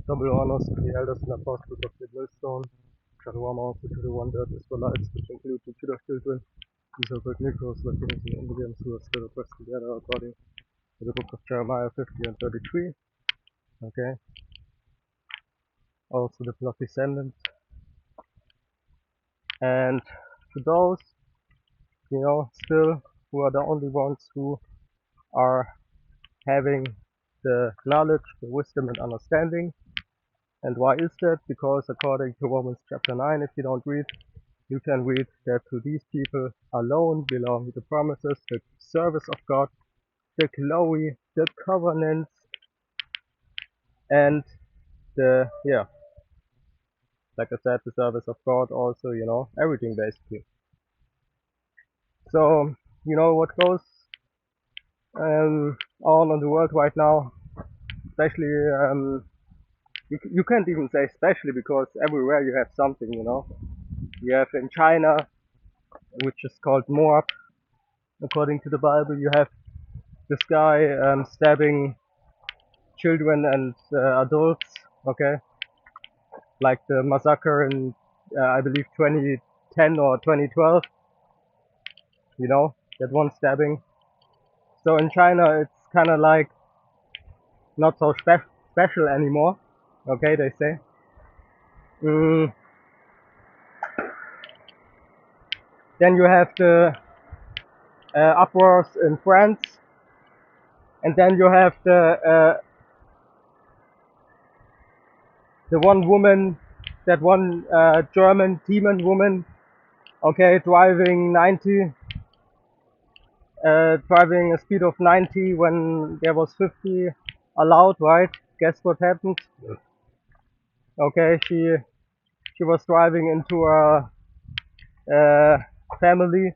Double honors to the elders and apostles of the millstone. Shalom also to the wondered Israelites, which include the Judah children. These are good Negroes, Latinos, and Indians who are still oppressed together according to the book of Jeremiah 50 and 33. Okay. Also the blood descendants. And to those, still who are the only ones who are having the knowledge, the wisdom, and understanding. And why is that? Because according to Romans chapter 9, if you don't read, you can read that to these people alone belong the promises, the service of God, the glory, the covenants, and like I said, the service of God also, everything basically. So, what goes on in the world right now, especially, you can't even say especially because everywhere you have something, You have in China, which is called Moab, according to the Bible, you have this guy stabbing children and adults, okay, like the massacre in I believe 2010 or 2012, that one stabbing. So in China, it's kind of like not so special anymore, okay, they say. Mm, then you have the uproars in France, and then you have the one woman, that one German Teman woman, okay, driving a speed of 90 when there was 50 allowed, right? Guess what happened? Okay, she was driving into a family,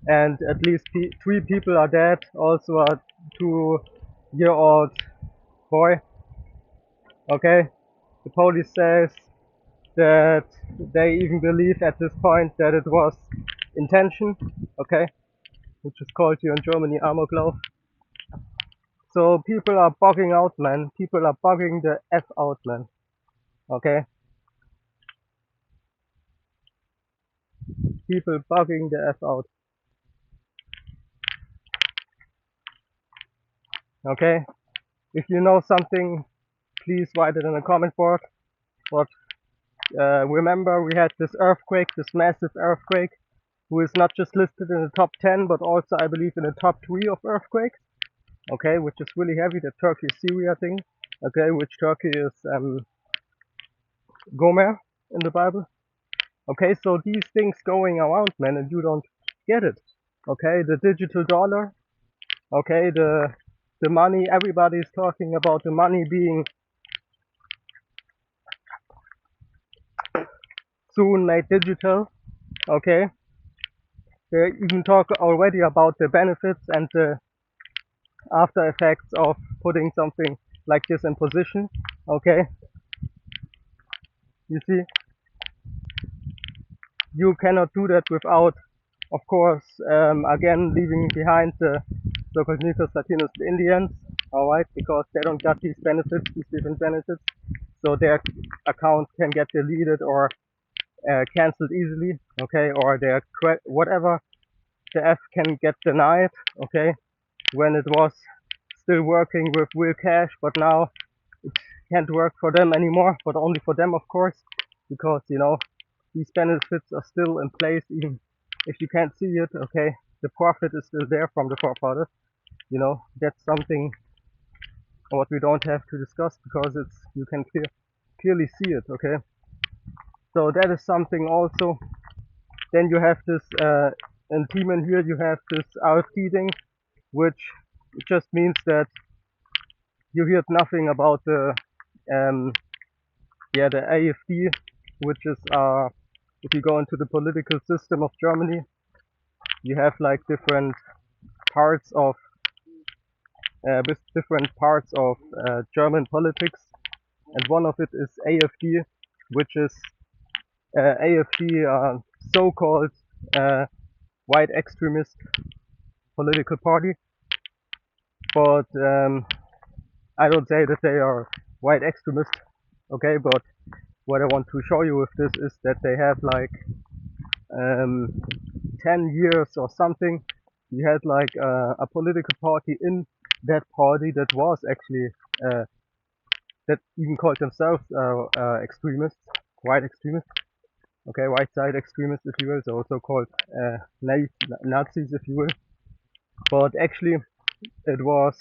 and at least three people are dead. Also a 2-year-old boy. Okay, the police says that they even believe at this point that it was intention. Okay, which is called here in Germany Amoklauf. So people are bugging out, man. People are bugging the F out, man. Okay? People bugging the F out. Okay? If you know something, please write it in the comment board. But remember, we had this earthquake, this massive earthquake, who is not just listed in the top 10, but also, I believe, in the top 3 of earthquakes. Okay? Which is really heavy, the Turkey-Syria thing. Okay? Which Turkey is Gomer in the Bible. Okay, so these things going around, man, and you don't get it. Okay, the digital dollar. Okay, the money. Everybody's talking about the money being soon made digital. Okay, they even talk already about the benefits and the after effects of putting something like this in position. Okay, you see, you cannot do that without, of course, again leaving behind the so-called Negros, Latinos, and Indians. All right, because they don't get these benefits, these different benefits, so their account can get deleted or cancelled easily. Okay, or their whatever the F can get denied. Okay, when it was still working with real cash, but now it can't work for them anymore, but only for them, of course, because these benefits are still in place, even if you can't see it. Okay, the profit is still there from the forefathers. That's something what we don't have to discuss because it's you can clearly see it. Okay, so that is something also. Then you have this in Teman here. You have this AfD thing, which just means that you heard nothing about um, the AfD, which is if you go into the political system of Germany, you have like different parts of with different parts of German politics, and one of it is AfD, which is AfD, so-called white extremist political party, but I don't say that they are white extremists. Okay, but what I want to show you with this is that they have like um, 10 years or something. We had like a political party in that party that was actually that even called themselves extremists, white extremists. Okay, white side extremists, if you will, so also called Nazis, if you will. But actually, it was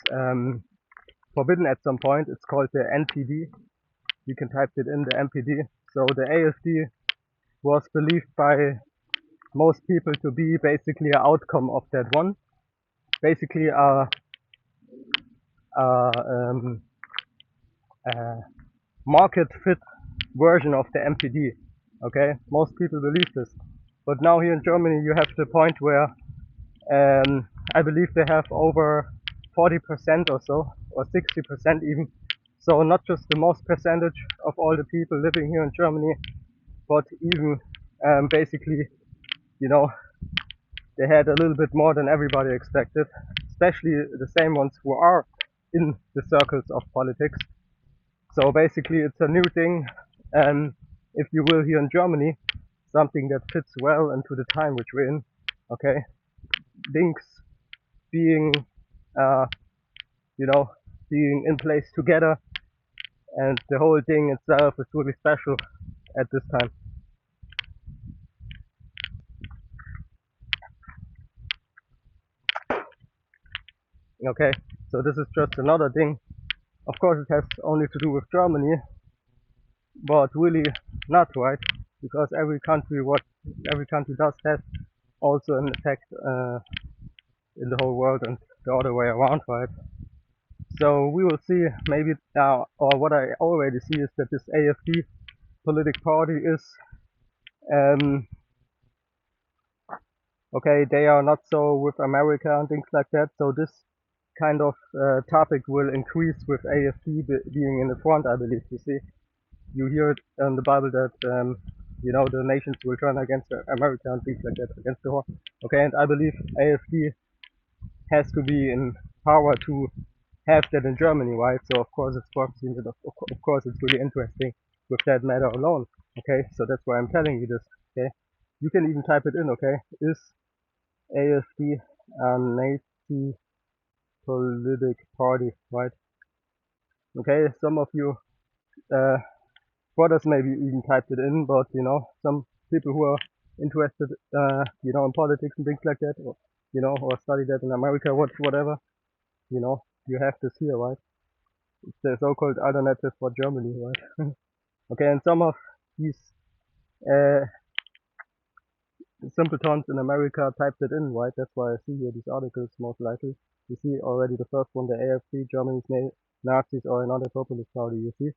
forbidden at some point. It's called the NPD. You can type it in the NPD. So the AFD was believed by most people to be basically an outcome of that one. Basically, a, a market fit version of the MPD. Okay, most people believe this. But now here in Germany, you have the point where I believe they have over 40% or so, or 60% even. So not just the most percentage of all the people living here in Germany, but even basically, you know, they had a little bit more than everybody expected, especially the same ones who are in the circles of politics. So basically, it's a new thing, if you will, here in Germany, something that fits well into the time which we're in. Okay, links being, uh, you know, being in place together, and the whole thing itself is really special at this time. Okay, so this is just another thing. Of course, it has only to do with Germany, but really not, right? Because every country does have also an effect in the whole world and the other way around, right? So we will see maybe or what I already see is that this AFD political party is um, okay. They are not so with America and things like that. So this kind of topic will increase with AFD being in the front, I believe. You see, you hear it in the Bible that the nations will turn against America and things like that, against the war. Okay, and I believe AFD has to be in power to have that in Germany, right? So of course it's proxy, of course it's really interesting with that matter alone. Okay, so that's why I'm telling you this. Okay, you can even type it in. Okay, is AFD a Nazi political party, right? Okay, some of you uh, brothers maybe even typed it in, but some people who are interested, in politics and things like that, or study that in America, whatever, you have this here, right? It's the so-called alternative for Germany, right? Okay, and some of these uh, simpletons in America typed it in, right? That's why I see here these articles most likely. You see already the first one, the AFD, Germany's Nazis or another populist party, you see?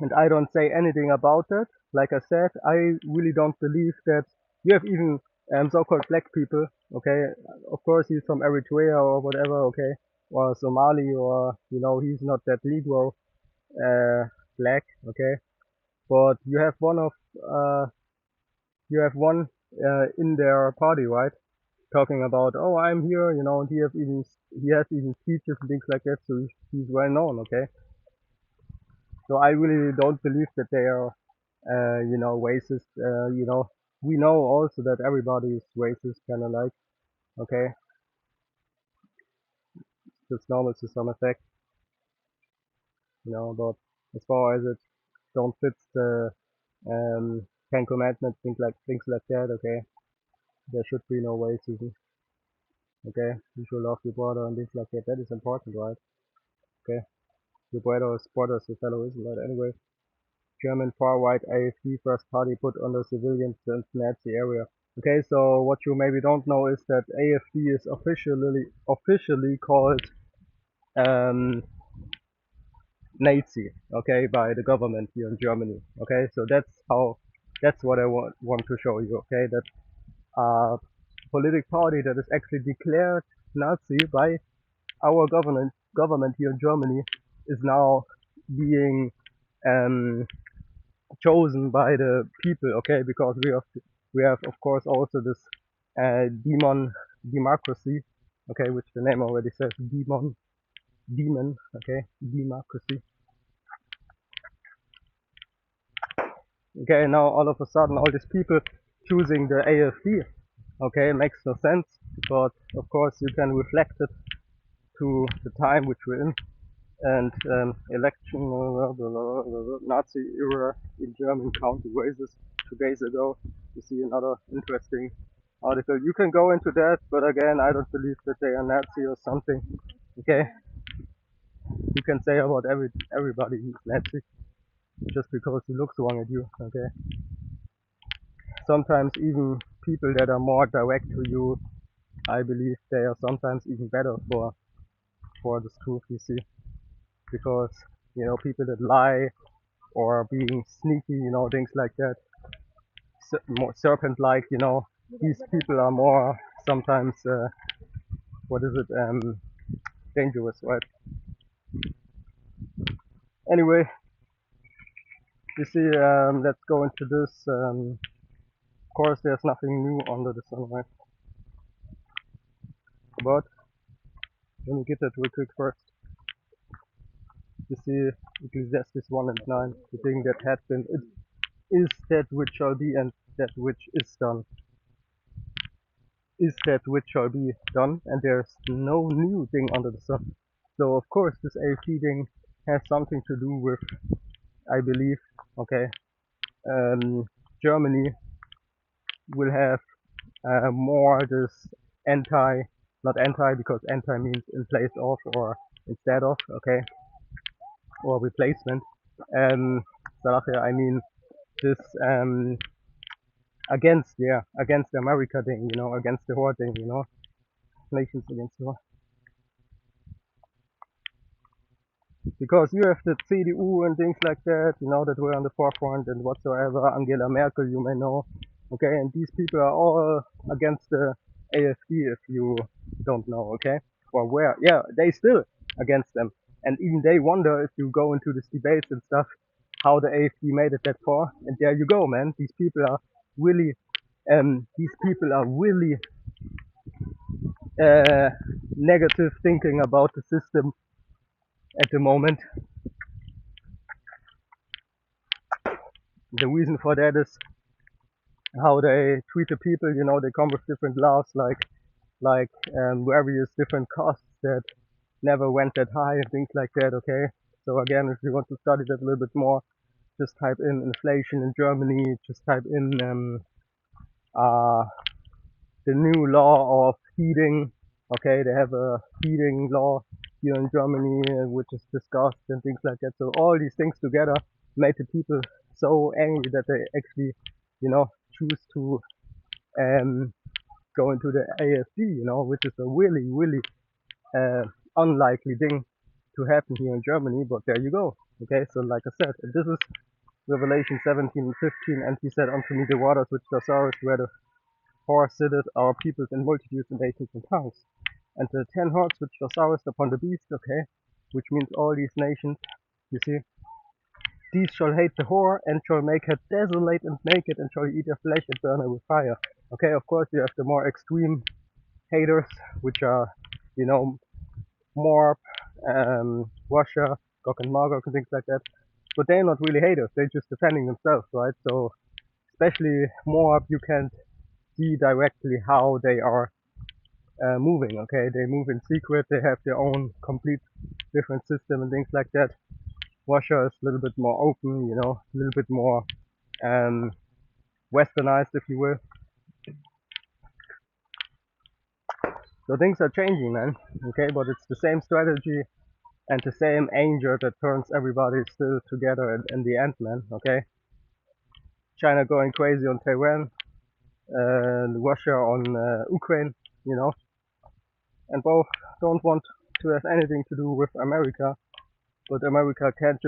And I don't say anything about that. Like I said, I really don't believe that you have even so-called black people, okay? Of course, he's from Eritrea or whatever, okay? Or Somali, or, he's not that Negro, uh, black, okay? But uh, you have one in their party, right? Talking about, oh, I'm here, and he has even speeches and things like that, so he's well known, okay? So I really don't believe that they are, racist. We know also that everybody is racist, kind of like, okay, it's normal to some effect, but as far as it don't fit the Ten Commandments, things like that, okay, there should be no racism, okay, you should love your brother and things like that. That is important, right? Okay, your brother is your fellow Israelite anyway. German far-right AfD first party put under civilians since Nazi area. Okay, so what you maybe don't know is that AfD is officially called um, Nazi, okay, by the government here in Germany. Okay, so that's what I want to show you. Okay, that a political party that is actually declared Nazi by our government here in Germany is now being um, chosen by the people, okay, because we have of course also this democracy, okay, which the name already says, demon, okay, democracy. Okay, now all of a sudden, all these people choosing the AFD, okay, makes no sense, but of course you can reflect it to the time which we're in, and election, Nazi era in German counted races 2 days ago. You see another interesting article. You can go into that, but again, I don't believe that they are Nazi or something. Okay, you can say about everybody he's Nazi just because he looks wrong at you. Okay, sometimes even people that are more direct to you, I believe they are sometimes even better for this truth. You see, because people that lie or being sneaky, things like that, more serpent-like, these people are more sometimes, what is it, dangerous, right? Anyway, you see, let's go into this. Of course, there's nothing new under the sun, right? But let me get that real quick first. You see, Ecclesiastes 1 and 9, the thing that had been, it is that which shall be, and that which is done. Is that which shall be done, and there's no new thing under the sun. So of course this AFD thing has something to do with, I believe, okay, um, Germany will have more this anti, not anti because anti means in place of or instead of, okay, or replacement. Salache, I mean this against the America thing, against the war thing, nations against the war. Because you have the CDU and things like that, that were on the forefront and whatsoever. Angela Merkel, you may know, okay, and these people are all against the AfD, if you don't know, okay, or where, yeah, they still against them, and even they wonder if you go into these debates and stuff, how the AfD made it that far, and there you go, man. Really, these people are really uh, negative thinking about the system at the moment. The reason for that is how they treat the people. They come with different laws, like various different costs that never went that high and things like that. Okay, so again, if you want to study that a little bit more, just type in inflation in Germany. Just type in uh, the new law of heating. Okay, they have a heating law here in Germany, which is discussed and things like that. So all these things together made the people so angry that they actually, choose to um, go into the AFD, which is a really, really uh, unlikely thing to happen here in Germany. But there you go. Okay, so like I said, this is Revelation 17 and 15, and he said unto me, the waters which thou sawest, where the horse sitteth, are peoples and multitudes and nations and tongues. And the 10 horns which thou sawest upon the beast, okay, which means all these nations, you see, these shall hate the whore, and shall make her desolate and naked, and shall eat her flesh and burn her with fire. Okay, of course, you have the more extreme haters, which are, you know, more Russia, Gog and Magog, and things like that. But they're not really haters, they're just defending themselves, right? So, especially Moab, you can see directly how they are moving, okay? They move in secret, they have their own complete different system and things like that. Russia is a little bit more open, a little bit more um, westernized, if you will. So things are changing, man. Okay, but it's the same strategy and the same anger that turns everybody still together in the end, man. Okay, China going crazy on Taiwan, and Russia on Ukraine, you know, and both don't want to have anything to do with America. But America can't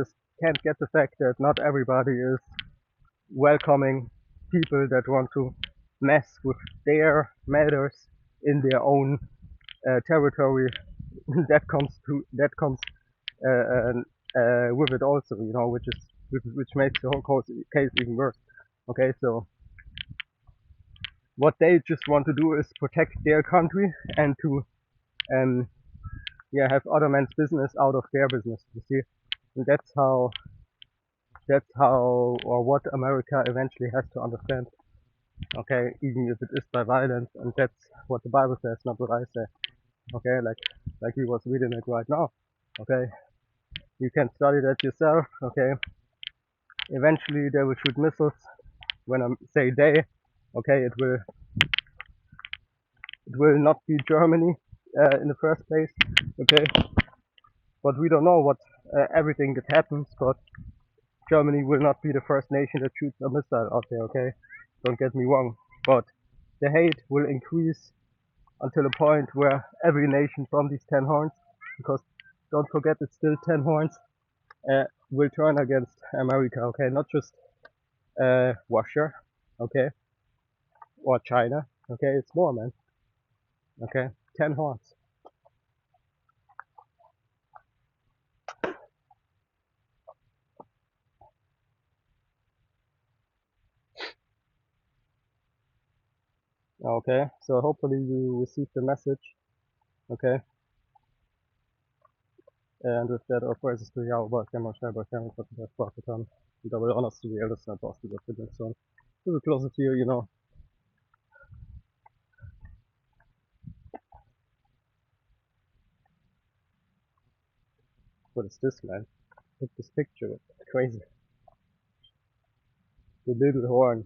get the fact that not everybody is welcoming people that want to mess with their matters in their own territory. That comes uh, with it also, which makes the whole case even worse. Okay, so what they just want to do is protect their country and to and yeah, have other men's business out of their business. You see, and that's how or what America eventually has to understand. Okay, even if it is by violence, and that's what the Bible says, not what I say. Okay, like we was reading it right now. Okay, you can study that yourself. Okay, eventually they will shoot missiles. When I say they, okay, it will not be Germany in the first place. Okay, but we don't know what everything that happens. But Germany will not be the first nation that shoots a missile out there. Okay, don't get me wrong. But the hate will increase until a point where every nation from these 10 horns, because don't forget it's still 10 horns, will turn against America, okay? Not just Russia, okay? Or China, okay? It's more, man, okay? 10 horns. Okay, so hopefully you received the message, okay? And with that, our praises to Yahweh, Shema, Shema, Shema, for the prophet, and double honors to the elders and apostles of the son. To be closer to you, you know. What is this, man? Look at this picture, it's crazy. The little horn.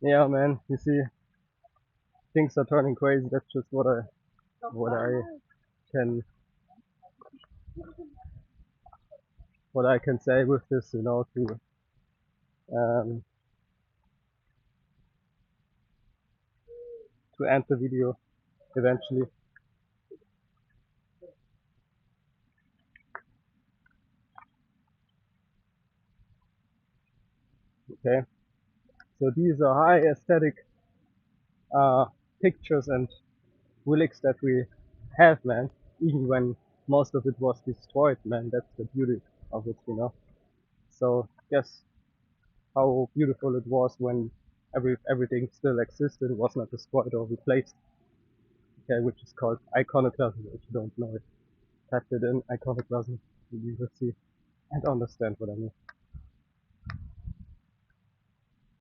Yeah, man, you see, things are turning crazy. That's just what I can what I can say with this, um, to end the video eventually. Okay, so these are high aesthetic uh, pictures and relics that we have, man. Even when most of it was destroyed, man. That's the beauty of it. So guess how beautiful it was when everything still existed, was not destroyed or replaced. Okay, which is called iconoclasm. If you don't know it, type it in iconoclasm, you will see and understand what I mean.